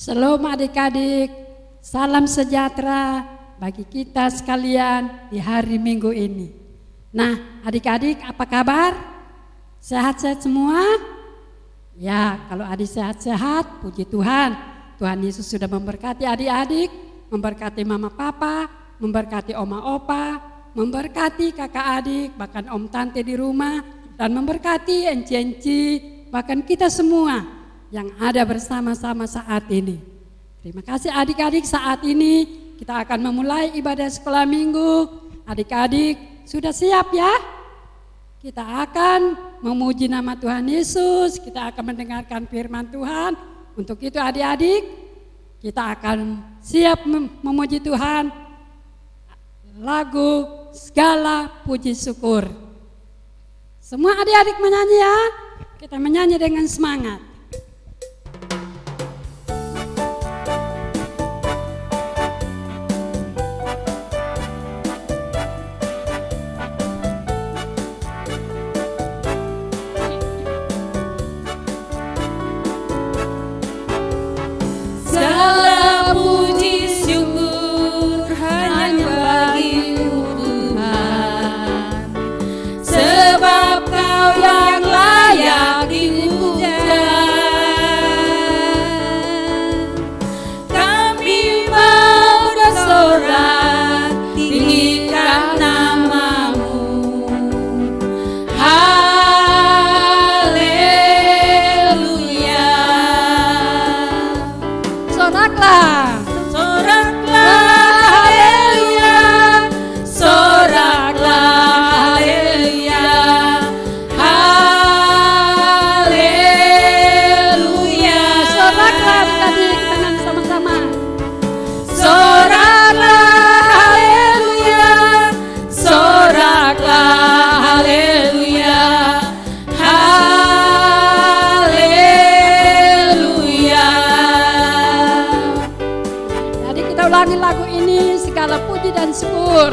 Shalom adik-adik, salam sejahtera bagi kita sekalian di hari Minggu ini. Nah, adik-adik apa kabar? Sehat-sehat semua? Ya, kalau adik sehat-sehat, puji Tuhan. Tuhan Yesus sudah memberkati adik-adik, memberkati mama papa, memberkati oma opa, memberkati kakak adik, bahkan om tante di rumah, dan memberkati enci-enci, bahkan kita semua yang ada bersama-sama saat ini. Terima kasih adik-adik, saat ini kita akan memulai ibadah sekolah minggu. Adik-adik sudah siap ya? Kita akan memuji nama Tuhan Yesus, kita akan mendengarkan firman Tuhan. Untuk itu adik-adik, kita akan siap memuji Tuhan. Lagu Segala Puji Syukur. Semua adik-adik menyanyi ya, kita menyanyi dengan semangat. Lagu ini segala puji dan syukur.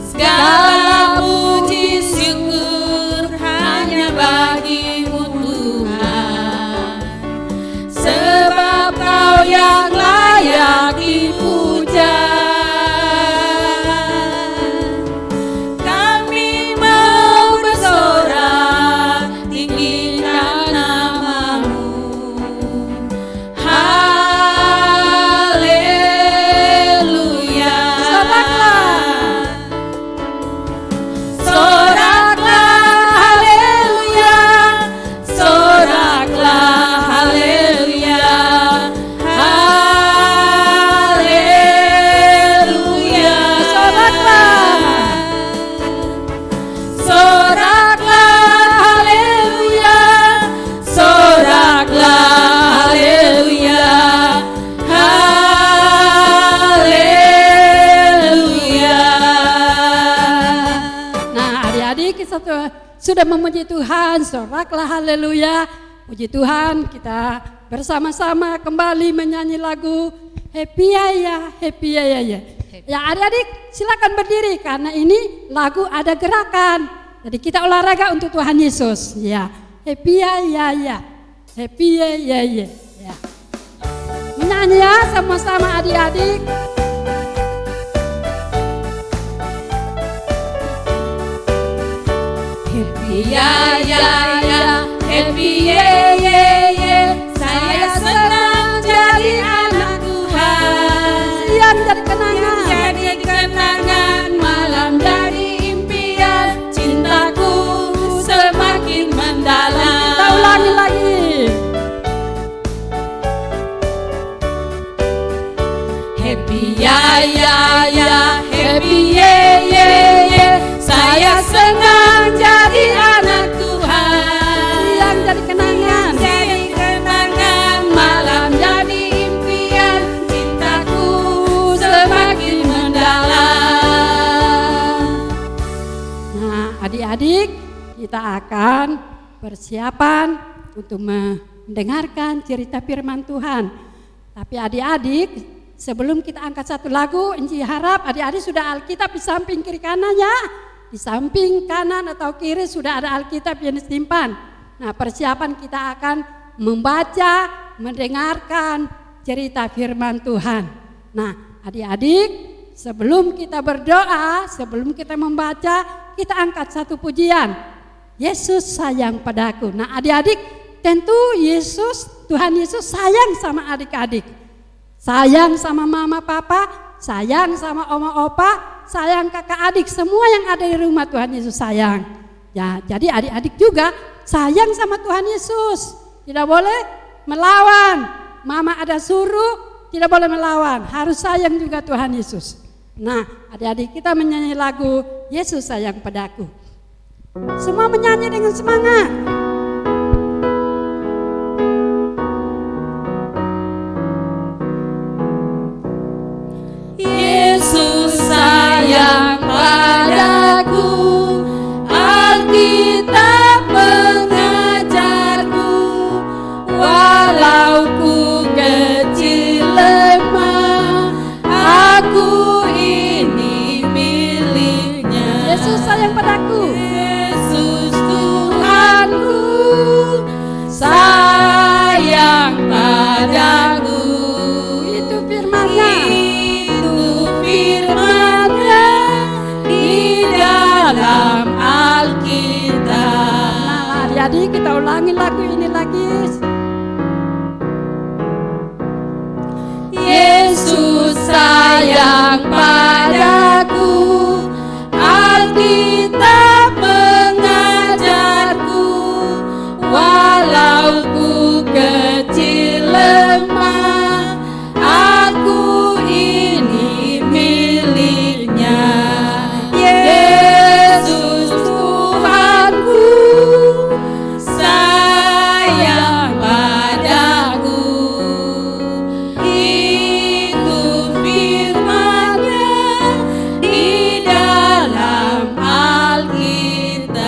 Segala puji syukur hanya bagimu Tuhan, sebab Kau yang layak dipuja. Kami mau bersorak tinggikan nama-Mu. Sudah memuji Tuhan, soraklah haleluya. Puji Tuhan, kita bersama-sama kembali menyanyi lagu Happy ya, Happy ya. Ya adik-adik silakan berdiri karena ini lagu ada gerakan. Jadi kita olahraga untuk Tuhan Yesus. Ya, Happy ya. Happy ya. Menyanyi ya sama-sama adik-adik. Happy ya, happy ye. Saya senang jadi anak Tuhan. Siang jadi kenangan, jadi kenangan, malam jadi impian. Cintaku semakin mendalam. Kita ulangi lagi. Happy ya, happy ye. Saya senang jadi anak Tuhan. Siang jadi kenangan, malam jadi impian. Cintaku semakin mendalam. Nah adik-adik, kita akan persiapan untuk mendengarkan cerita firman Tuhan. Tapi adik-adik, sebelum kita angkat satu lagu, Enci harap adik-adik sudah Alkitab di samping kiri kanan ya. Di samping kanan atau kiri sudah ada Alkitab yang disimpan. Nah, persiapan kita akan membaca, mendengarkan cerita firman Tuhan. Nah, adik-adik, sebelum kita berdoa, sebelum kita membaca, kita angkat satu pujian. Yesus sayang padaku. Nah, adik-adik, tentu Tuhan Yesus sayang sama adik-adik. Sayang sama mama papa, sayang sama oma opa, sayang kakak adik, semua yang ada di rumah Tuhan Yesus sayang. Ya, jadi adik-adik juga sayang sama Tuhan Yesus. Tidak boleh melawan. Mama ada suruh, tidak boleh melawan. Harus sayang juga Tuhan Yesus. Nah, adik-adik kita menyanyi lagu Yesus sayang padaku. Semua menyanyi dengan semangat. Yesus sayang padaku, Alkitab mengajarku, walau ku kecil lemah, aku ini miliknya. Yesus sayang padaku. Yesus Tuhanku sayang padaku. Itu firman-Nya. Firman-Nya di dalam Alkitab. Nah, adik-adik kita ulangi lagu ini lagi. Yesus sayang padaku, Alkitab mengajarku, walau ku kecil lemah, aku ini miliknya. Yesus Tuhanku sayang padaku. Itu firman-Nya di dalam Alkitab.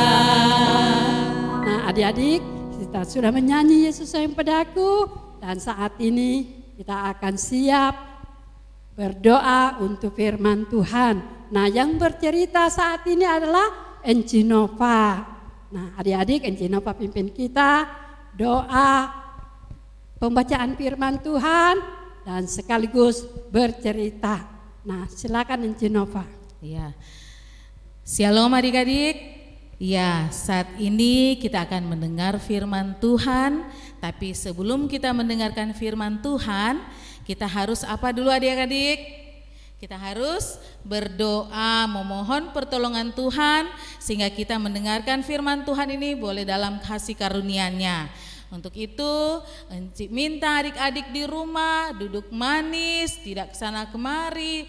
Nah, adik-adik, kita sudah menyanyi Yesus sayang padaku, dan saat ini kita akan siap berdoa untuk firman Tuhan. Nah, yang bercerita saat ini adalah Enci Nova. Nah, adik-adik, Enci Nova pimpin kita doa pembacaan firman Tuhan dan sekaligus bercerita. Nah, silakan Enci Nova. Ya, Shalom adik-adik. Ya, saat ini kita akan mendengar firman Tuhan. Tapi sebelum kita mendengarkan firman Tuhan, kita harus apa dulu adik-adik? Kita harus berdoa, memohon pertolongan Tuhan, sehingga kita mendengarkan firman Tuhan ini boleh dalam kasih karunia-Nya. Untuk itu, Enci minta adik-adik di rumah duduk manis, tidak kesana kemari,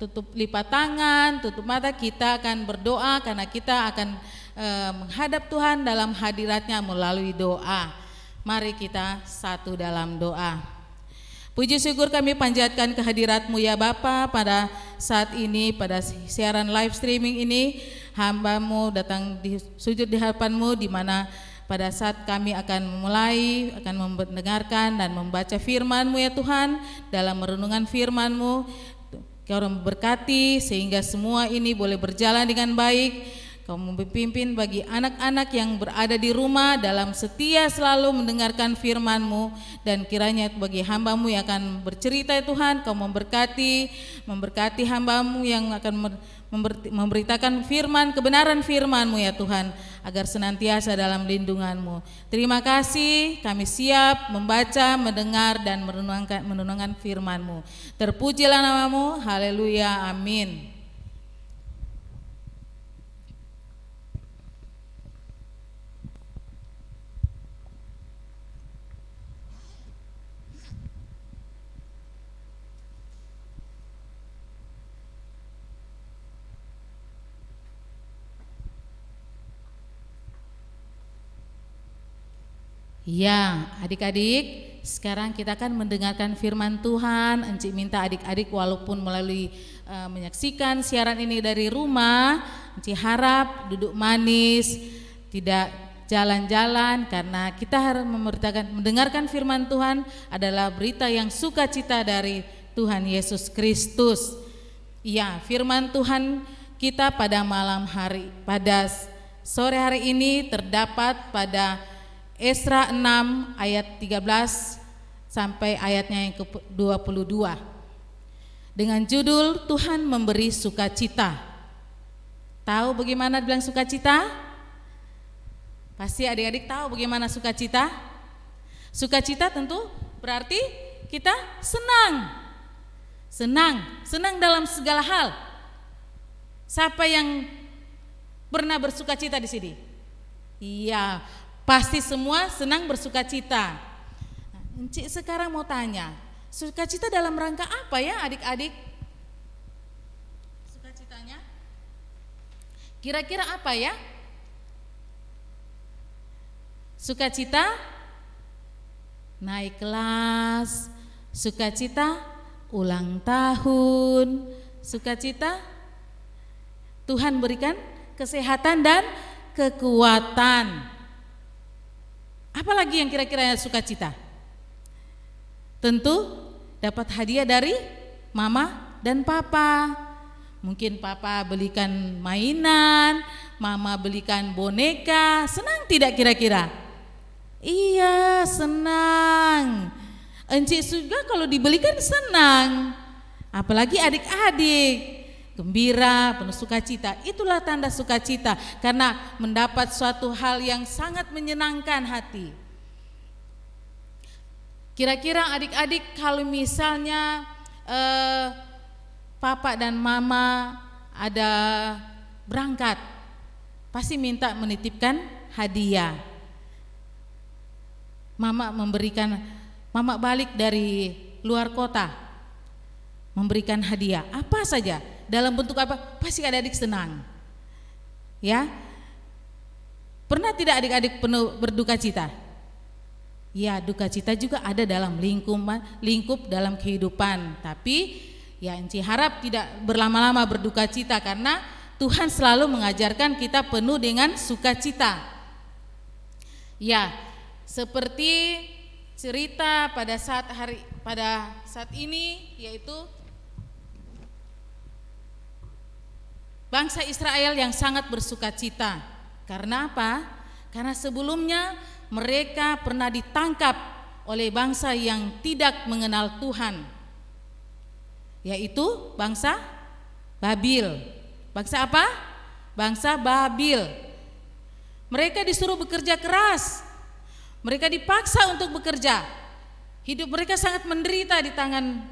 tutup lipat tangan, tutup mata. Kita akan berdoa karena kita akan menghadap Tuhan dalam hadirat-Nya melalui doa. Mari kita satu dalam doa. Puji syukur kami panjatkan kehadirat-Mu ya Bapa pada saat ini, pada siaran live streaming ini. Hamba-Mu datang di sujud di hadapan-Mu, di mana pada saat kami akan mendengarkan dan membaca firman-Mu ya Tuhan. Dalam merenungan firman-Mu, Kau memberkati sehingga semua ini boleh berjalan dengan baik. Kau memimpin bagi anak-anak yang berada di rumah dalam setia selalu mendengarkan firman-Mu, dan kiranya bagi hamba-Mu yang akan bercerita ya Tuhan, Kau memberkati hamba-Mu yang akan memberitakan firman, kebenaran firman-Mu ya Tuhan, agar senantiasa dalam lindungan-Mu. Terima kasih, kami siap membaca, mendengar dan merenungkan firman-Mu. Terpujilah nama-Mu, haleluya, amin. Ya, adik-adik, sekarang kita akan mendengarkan firman Tuhan. Enci minta adik-adik walaupun melalui menyaksikan siaran ini dari rumah, Enci harap duduk manis, tidak jalan-jalan, karena kita harus mendengarkan firman Tuhan adalah berita yang sukacita dari Tuhan Yesus Kristus. Ya, firman Tuhan kita pada malam hari, pada sore hari ini terdapat pada Esra 6 ayat 13 sampai ayatnya yang ke-22 dengan judul Tuhan memberi sukacita. Tahu bagaimana bilang sukacita? Pasti adik-adik tahu bagaimana sukacita? Sukacita tentu berarti kita senang. Senang dalam segala hal. Siapa yang pernah bersukacita di sini? Iya, pasti semua senang bersukacita. Nah, Encik sekarang mau tanya, sukacita dalam rangka apa ya adik-adik? Sukacitanya kira-kira apa ya? Sukacita naik kelas, sukacita ulang tahun, sukacita Tuhan berikan kesehatan dan kekuatan. Apalagi yang kira-kira sukacita? Tentu dapat hadiah dari mama dan papa. Mungkin papa belikan mainan, mama belikan boneka. Senang tidak kira-kira? Iya, senang. Encik juga kalau dibelikan senang. Apalagi adik-adik, gembira, penuh sukacita. Itulah tanda sukacita, karena mendapat suatu hal yang sangat menyenangkan hati. Kira-kira adik-adik kalau misalnya papa dan mama ada berangkat, pasti minta menitipkan hadiah. Mama balik dari luar kota memberikan hadiah apa saja, dalam bentuk apa, pasti adik-adik senang. Ya, pernah tidak adik-adik penuh berduka cita? Ya, duka cita juga ada dalam lingkup dalam kehidupan. Tapi ya Encik harap tidak berlama-lama berduka cita, karena Tuhan selalu mengajarkan kita penuh dengan sukacita. Ya, seperti cerita pada saat ini, yaitu bangsa Israel yang sangat bersukacita. Karena apa? Karena sebelumnya mereka pernah ditangkap oleh bangsa yang tidak mengenal Tuhan, yaitu bangsa Babil. Bangsa apa? Bangsa Babil. Mereka disuruh bekerja keras. Mereka dipaksa untuk bekerja. Hidup mereka sangat menderita di tangan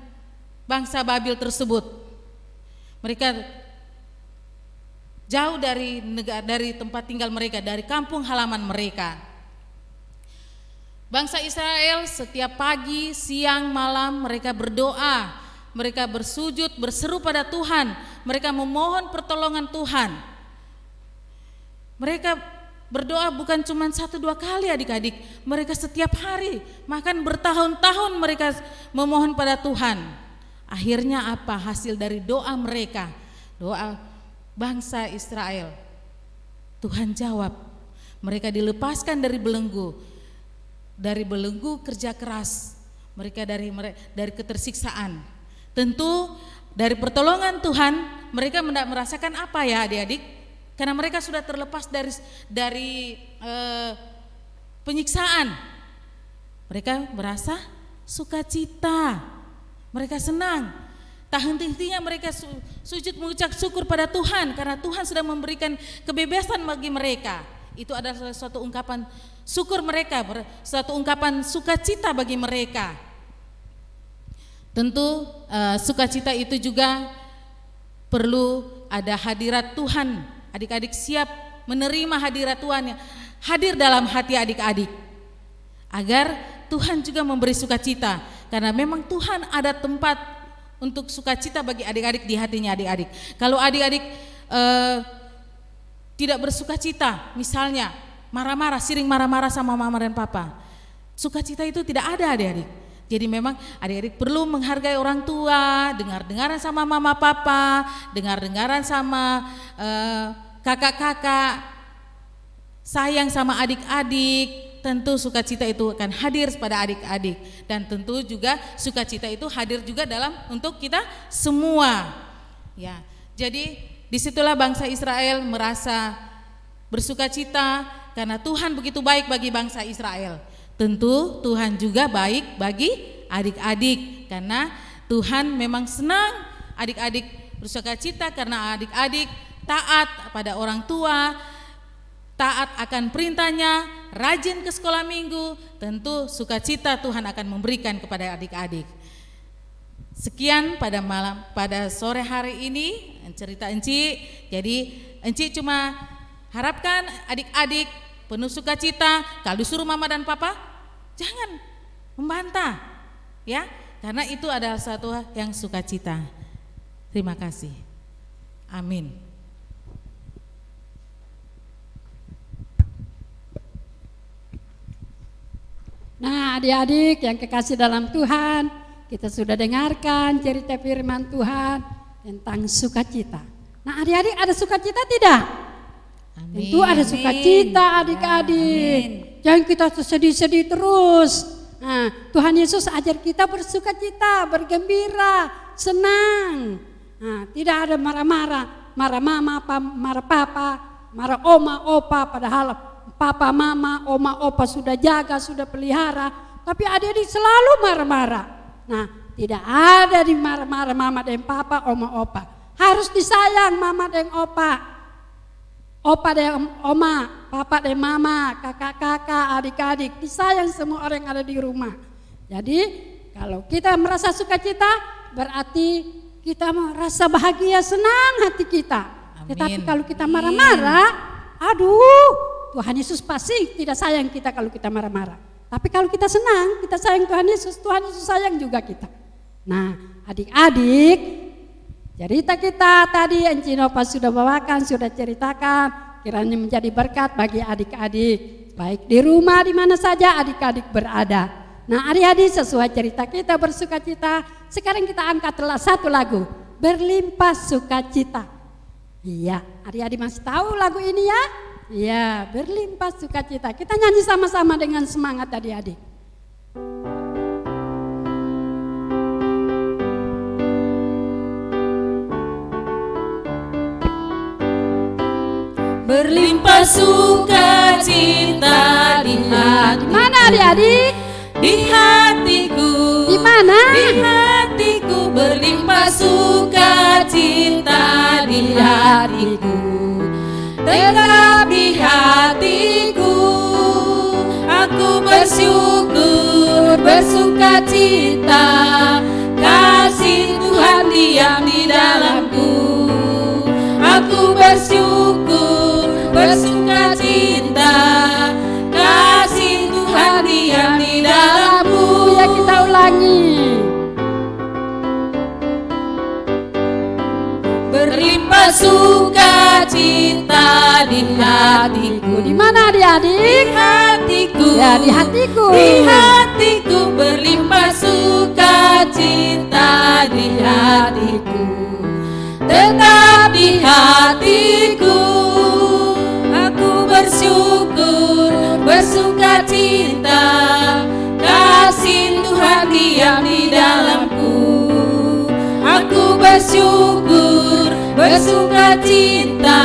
bangsa Babil tersebut. Mereka jauh dari tempat tinggal mereka, dari kampung halaman mereka. Bangsa Israel setiap pagi, siang, malam mereka berdoa, mereka bersujud, berseru pada Tuhan, mereka memohon pertolongan Tuhan. Mereka berdoa bukan cuma 1-2 kali adik-adik, mereka setiap hari, bahkan bertahun-tahun mereka memohon pada Tuhan. Akhirnya apa hasil dari doa mereka, doa bangsa Israel? Tuhan jawab, mereka dilepaskan dari belenggu kerja keras, mereka dari ketersiksaan. Tentu dari pertolongan Tuhan mereka merasakan apa ya adik-adik? Karena mereka sudah terlepas dari penyiksaan. Mereka merasa sukacita, mereka senang. Tak henti-hentinya mereka sujud mengucap syukur pada Tuhan, karena Tuhan sudah memberikan kebebasan bagi mereka. Itu adalah suatu ungkapan syukur mereka, suatu ungkapan sukacita bagi mereka. Tentu sukacita itu juga perlu ada hadirat Tuhan. Adik-adik siap menerima hadirat Tuhan yang hadir dalam hati adik-adik, agar Tuhan juga memberi sukacita. Karena memang Tuhan ada tempat untuk sukacita bagi adik-adik di hatinya adik-adik. Kalau adik-adik tidak bersukacita, misalnya marah-marah, sering marah-marah sama mama dan papa, sukacita itu tidak ada adik-adik. Jadi memang adik-adik perlu menghargai orang tua, dengar-dengaran sama mama papa, dengar-dengaran sama kakak-kakak, sayang sama adik-adik. Tentu sukacita itu akan hadir pada adik-adik, dan tentu juga sukacita itu hadir juga untuk kita semua. Ya, jadi disitulah bangsa Israel merasa bersukacita karena Tuhan begitu baik bagi bangsa Israel. Tentu Tuhan juga baik bagi adik-adik karena Tuhan memang senang adik-adik bersukacita karena adik-adik taat pada orang tua, taat akan perintahnya, rajin ke sekolah minggu. Tentu sukacita Tuhan akan memberikan kepada adik-adik. Sekian pada sore hari ini cerita Enci. Jadi Enci cuma harapkan adik-adik penuh sukacita. Kalau disuruh mama dan papa, jangan membantah, ya, karena itu adalah satu yang sukacita. Terima kasih. Amin. Nah, adik-adik yang kekasih dalam Tuhan, kita sudah dengarkan cerita firman Tuhan tentang sukacita. Nah, adik-adik ada sukacita tidak? Amin. Tentu ada sukacita adik-adik. Jangan kita sedih-sedih terus. Nah, Tuhan Yesus ajar kita bersukacita, bergembira, senang. Nah, tidak ada marah-marah, marah mama, marah papa, marah oma, opa, padahal papa, mama, oma, opa sudah jaga, sudah pelihara, tapi adik-adik selalu marah-marah. Nah, tidak ada di marah-marah mama dan papa, oma, opa. Harus disayang mama dan opa dan oma, papa dan mama, kakak-kakak, adik-adik, disayang semua orang yang ada di rumah. Jadi kalau kita merasa sukacita, berarti kita merasa bahagia, senang hati kita. Amin. Tetapi kalau kita marah-marah, aduh, Tuhan Yesus pasti tidak sayang kita kalau kita marah-marah. Tapi kalau kita senang, kita sayang Tuhan Yesus sayang juga kita. Nah, adik-adik, cerita kita tadi Enci Nova sudah bawakan, sudah ceritakan, kiranya menjadi berkat bagi adik-adik, baik di rumah di mana saja adik-adik berada. Nah, adik-adik sesuai cerita kita bersukacita, sekarang kita angkatlah satu lagu, Berlimpah Sukacita. Iya, adik-adik masih tahu lagu ini ya? Iya, Berlimpah Sukacita. Kita nyanyi sama-sama dengan semangat adik-adik. Berlimpah sukacita di hati. Mana adik-adik? Di hatiku. Di mana? Di hatiku berlimpah sukacita di hatiku. Tetap di hatiku. Aku bersyukur, bersukacita. Kasih Tuhan diam di dalamku. Aku bersyukur, bersukacita. Kasih Tuhan diam di dalamku. Ya, kita ulangi. Berlimpah sukacita di hatiku. Di mana adik-adik? Di hatiku. Ya, di hatiku. Di hatiku berlimpah sukacita di hatiku. Tetap di hatiku. Aku bersyukur, bersukacita. Kasih Tuhan diam di dalamku. Aku bersyukur, bersukacita.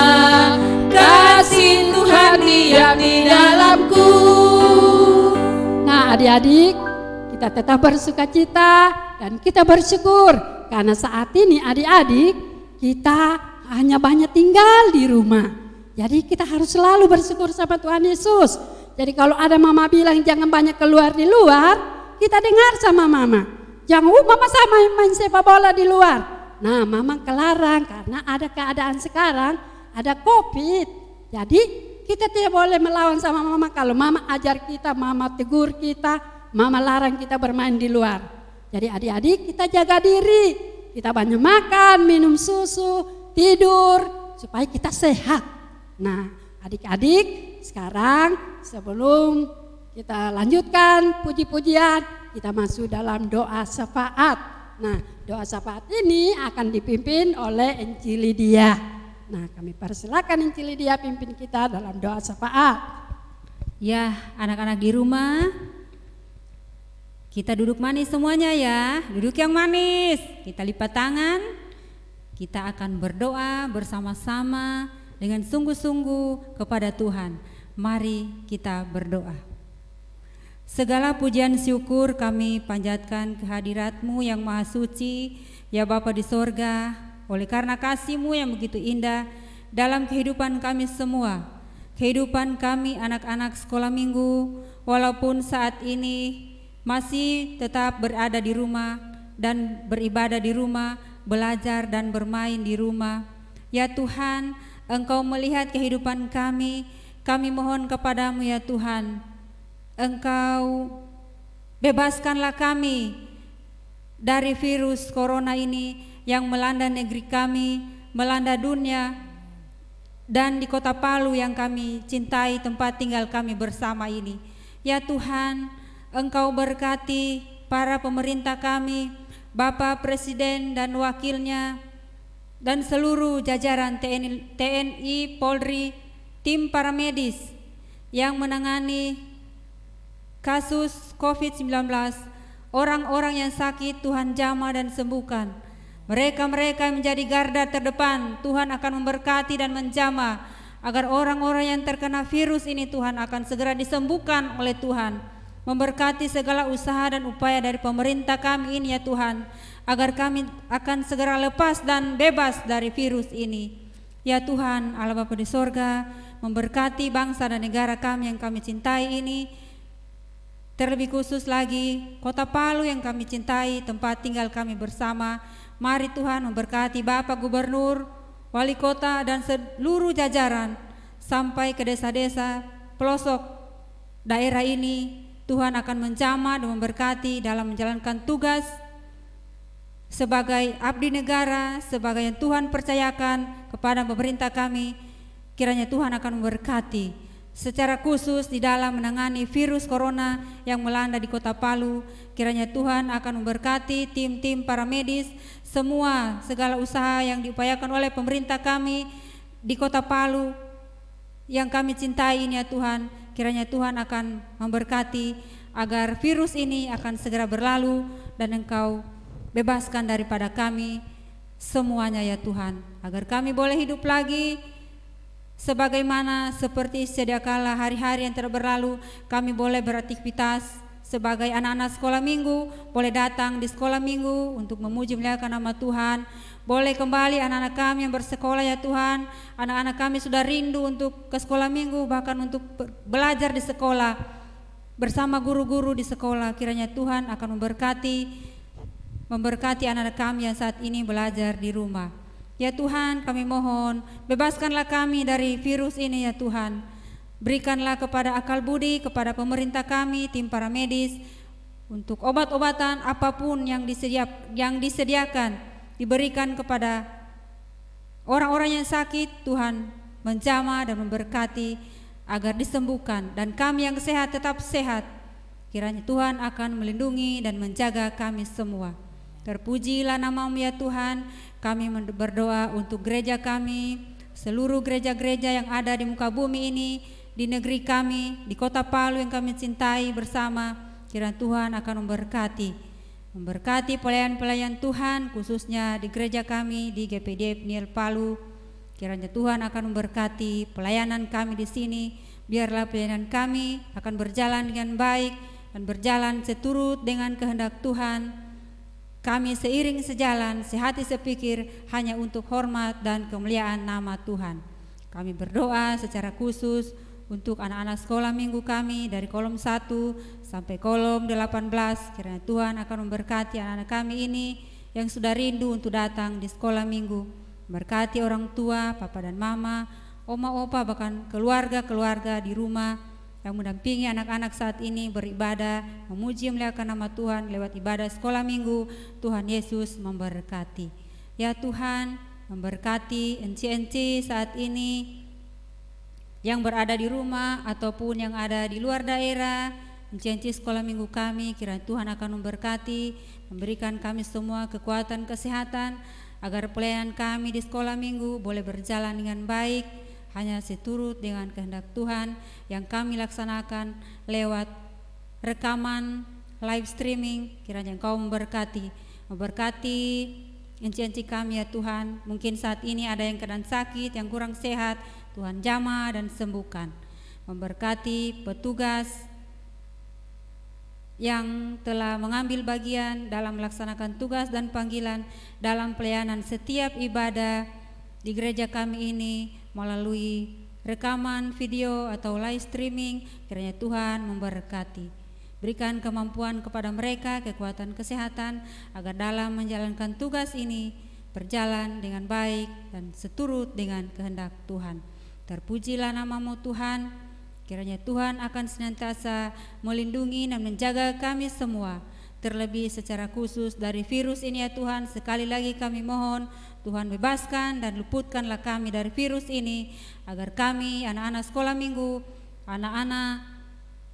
Kasih Tuhan diam di dalamku. Nah, adik-adik, kita tetap bersukacita dan kita bersyukur karena saat ini adik-adik kita hanya banyak tinggal di rumah. Jadi kita harus selalu bersyukur sama Tuhan Yesus. Jadi kalau ada mama bilang jangan banyak keluar di luar, kita dengar sama mama. Jangan mama sama main sepak bola di luar. Nah, mama kelarang karena ada keadaan sekarang, ada COVID. Jadi kita tidak boleh melawan sama mama. Kalau mama ajar kita, mama tegur kita, mama larang kita bermain di luar. Jadi adik-adik kita jaga diri. Kita banyak makan, minum susu, tidur supaya kita sehat. Nah, adik-adik sekarang sebelum kita lanjutkan puji-pujian, kita masuk dalam doa syafaat. Nah, doa syafaat ini akan dipimpin oleh Enci Lydia. Nah, kami persilakan Enci Lydia pimpin kita dalam doa syafaat. Ya, anak-anak di rumah, kita duduk manis semuanya ya, duduk yang manis. Kita lipat tangan, kita akan berdoa bersama-sama dengan sungguh-sungguh kepada Tuhan. Mari kita berdoa. Segala pujian syukur kami panjatkan kehadirat-Mu yang maha suci, ya Bapa di sorga, oleh karena kasih-Mu yang begitu indah dalam kehidupan kami semua, kehidupan kami anak-anak sekolah minggu, walaupun saat ini masih tetap berada di rumah dan beribadah di rumah, belajar dan bermain di rumah. Ya Tuhan, Engkau melihat kehidupan kami mohon kepadamu ya Tuhan, Engkau bebaskanlah kami dari virus corona ini yang melanda negeri kami, melanda dunia, dan di kota Palu yang kami cintai, tempat tinggal kami bersama ini. Ya Tuhan, Engkau berkati para pemerintah kami, Bapak Presiden dan wakilnya, dan seluruh jajaran TNI, Polri, tim paramedis yang menangani kasus COVID-19, orang-orang yang sakit Tuhan jamah dan sembuhkan. Mereka-mereka yang menjadi garda terdepan, Tuhan akan memberkati dan menjamah agar orang-orang yang terkena virus ini Tuhan akan segera disembuhkan oleh Tuhan. Memberkati segala usaha dan upaya dari pemerintah kami ini ya Tuhan, agar kami akan segera lepas dan bebas dari virus ini. Ya Tuhan, Allah Bapa di sorga, memberkati bangsa dan negara kami yang kami cintai ini, terlebih khusus lagi kota Palu yang kami cintai, tempat tinggal kami bersama. Mari Tuhan memberkati Bapak Gubernur, Wali Kota dan seluruh jajaran sampai ke desa-desa pelosok daerah ini. Tuhan akan menjamah dan memberkati dalam menjalankan tugas sebagai abdi negara, sebagai yang Tuhan percayakan kepada pemerintah kami. Kiranya Tuhan akan memberkati secara khusus di dalam menangani virus corona yang melanda di kota Palu. Kiranya Tuhan akan memberkati tim-tim paramedis, semua segala usaha yang diupayakan oleh pemerintah kami di kota Palu yang kami cintai ini ya Tuhan. Kiranya Tuhan akan memberkati agar virus ini akan segera berlalu dan Engkau bebaskan daripada kami semuanya ya Tuhan, agar kami boleh hidup lagi sebagaimana seperti sedia kala hari-hari yang telah berlalu. Kami boleh beraktivitas sebagai anak-anak sekolah minggu, boleh datang di sekolah minggu untuk memuji memuliakan nama Tuhan. Boleh kembali anak-anak kami yang bersekolah ya Tuhan. Anak-anak kami sudah rindu untuk ke sekolah minggu, bahkan untuk belajar di sekolah bersama guru-guru di sekolah. Kiranya Tuhan akan memberkati anak-anak kami yang saat ini belajar di rumah. Ya Tuhan, kami mohon, bebaskanlah kami dari virus ini ya Tuhan. Berikanlah kepada akal budi, kepada pemerintah kami, tim paramedis, untuk obat-obatan apapun yang disediakan, diberikan kepada orang-orang yang sakit. Tuhan menjamah dan memberkati agar disembuhkan, dan kami yang sehat tetap sehat. Kiranya Tuhan akan melindungi dan menjaga kami semua. Terpujilah nama-Mu ya Tuhan. Kami berdoa untuk gereja kami, seluruh gereja-gereja yang ada di muka bumi ini, di negeri kami, di kota Palu yang kami cintai bersama. Kiranya Tuhan akan memberkati pelayan-pelayan Tuhan, khususnya di gereja kami di GPD Pniel Palu. Kiranya Tuhan akan memberkati pelayanan kami di sini. Biarlah pelayanan kami akan berjalan dengan baik dan berjalan seturut dengan kehendak Tuhan. Kami seiring sejalan, sehati sepikir hanya untuk hormat dan kemuliaan nama Tuhan. Kami berdoa secara khusus untuk anak-anak sekolah minggu kami dari kolom 1 sampai kolom 18. Kiranya Tuhan akan memberkati anak-anak kami ini yang sudah rindu untuk datang di sekolah minggu. Berkati orang tua, papa dan mama, oma opa, bahkan keluarga-keluarga di rumah yang mendampingi anak-anak saat ini beribadah, memuji memuliakan nama Tuhan lewat ibadah sekolah minggu. Tuhan Yesus memberkati. Ya Tuhan, memberkati enci-enci saat ini yang berada di rumah ataupun yang ada di luar daerah, enci-enci sekolah minggu kami. Kiranya Tuhan akan memberkati, memberikan kami semua kekuatan kesehatan agar pelayanan kami di sekolah minggu boleh berjalan dengan baik, hanya seturut dengan kehendak Tuhan yang kami laksanakan lewat rekaman live streaming. Kiranya Engkau memberkati enci-enci kami ya Tuhan. Mungkin saat ini ada yang keadaan sakit, yang kurang sehat, Tuhan jamah dan sembuhkan. Memberkati petugas yang telah mengambil bagian dalam melaksanakan tugas dan panggilan dalam pelayanan setiap ibadah di gereja kami ini melalui rekaman video atau live streaming. Kiranya Tuhan memberkati. Berikan kemampuan kepada mereka, kekuatan kesehatan, agar dalam menjalankan tugas ini berjalan dengan baik dan seturut dengan kehendak Tuhan. Terpujilah nama-Mu Tuhan. Kiranya Tuhan akan senantiasa melindungi dan menjaga kami semua, terlebih secara khusus dari virus ini ya Tuhan. Sekali lagi kami mohon Tuhan bebaskan dan luputkanlah kami dari virus ini, agar kami anak-anak sekolah minggu, anak-anak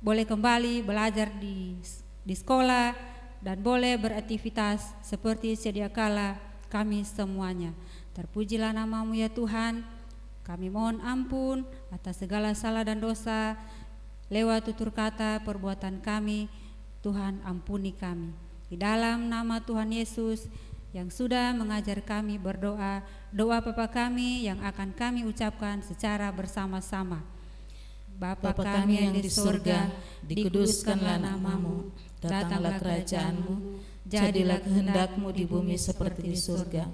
boleh kembali belajar di sekolah dan boleh beraktivitas seperti sedia kala kami semuanya. Terpujilah nama-Mu ya Tuhan. Kami mohon ampun atas segala salah dan dosa lewat tutur kata perbuatan kami. Tuhan ampuni kami. Di dalam nama Tuhan Yesus yang sudah mengajar kami berdoa, doa Bapa kami yang akan kami ucapkan secara bersama-sama. Bapa kami yang di surga, dikuduskanlah nama-Mu, datanglah kerajaan-Mu, jadilah kehendak-Mu di bumi seperti di surga.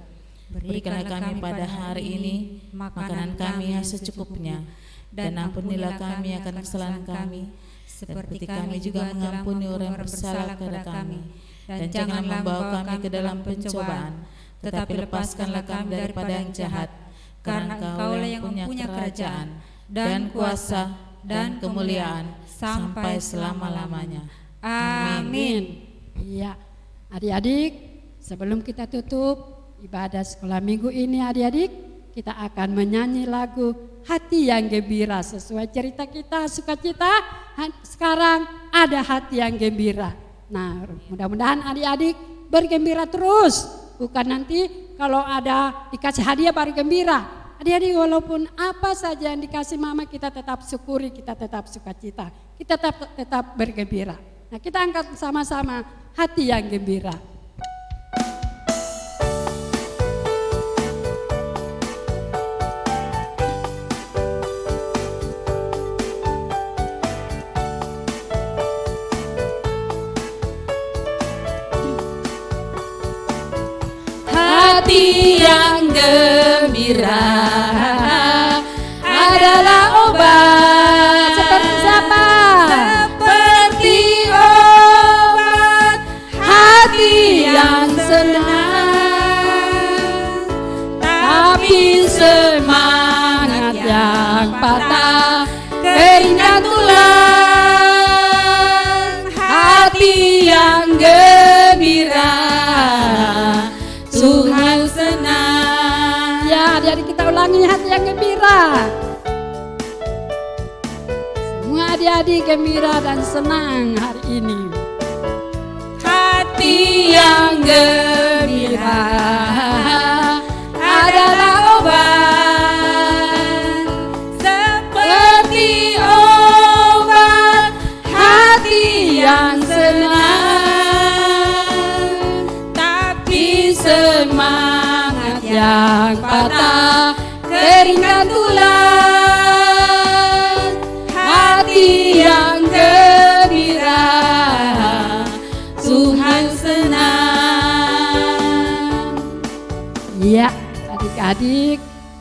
Berikanlah kami pada hari ini makanan kami yang secukupnya, dan ampunilah kami akan kesalahan kami, seperti kami juga mengampuni orang yang bersalah kepada kami. Dan janganlah membawa kami ke dalam pencobaan, tetapi lepaskanlah kami daripada yang jahat, karena Engkau-lah yang punya kerajaan dan kuasa dan kemuliaan sampai selama-lamanya. Amin. Iya, adik-adik, sebelum kita tutup ibadah sekolah minggu ini, adik-adik, kita akan menyanyi lagu Hati yang Gembira sesuai cerita kita, sukacita. Sekarang ada hati yang gembira. Nah, mudah-mudahan adik-adik bergembira terus, bukan nanti kalau ada dikasih hadiah baru gembira. Adik-adik, walaupun apa saja yang dikasih mama, kita tetap syukuri, kita tetap sukacita, kita tetap bergembira. Nah, kita angkat sama-sama hati yang gembira. Hati yang gembira adalah obat. Seperti siapa? Seperti obat hati yang senang, tapi semangat yang patah keringat tulang. Hati yang gembira Tuhan senang. Ya, adik-adik, kita ulangi hati yang gembira. Semua adik-adik gembira dan senang hari ini. Hati yang gembira adalah obat, seperti obat hati yang senang, tapi semangat yang patah keringat tulang. Hati yang gembira Tuhan senang. Iya, adik-adik,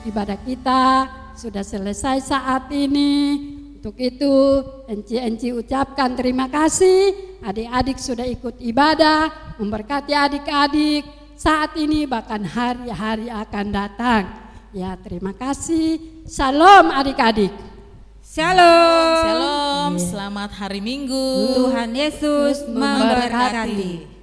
ibadah kita sudah selesai saat ini. Untuk itu, enci-enci ucapkan terima kasih. Adik-adik sudah ikut ibadah, memberkati adik-adik saat ini bahkan hari-hari akan datang. Ya, terima kasih. Shalom adik-adik. Shalom. Shalom, selamat hari Minggu. Tuhan Yesus memberkati.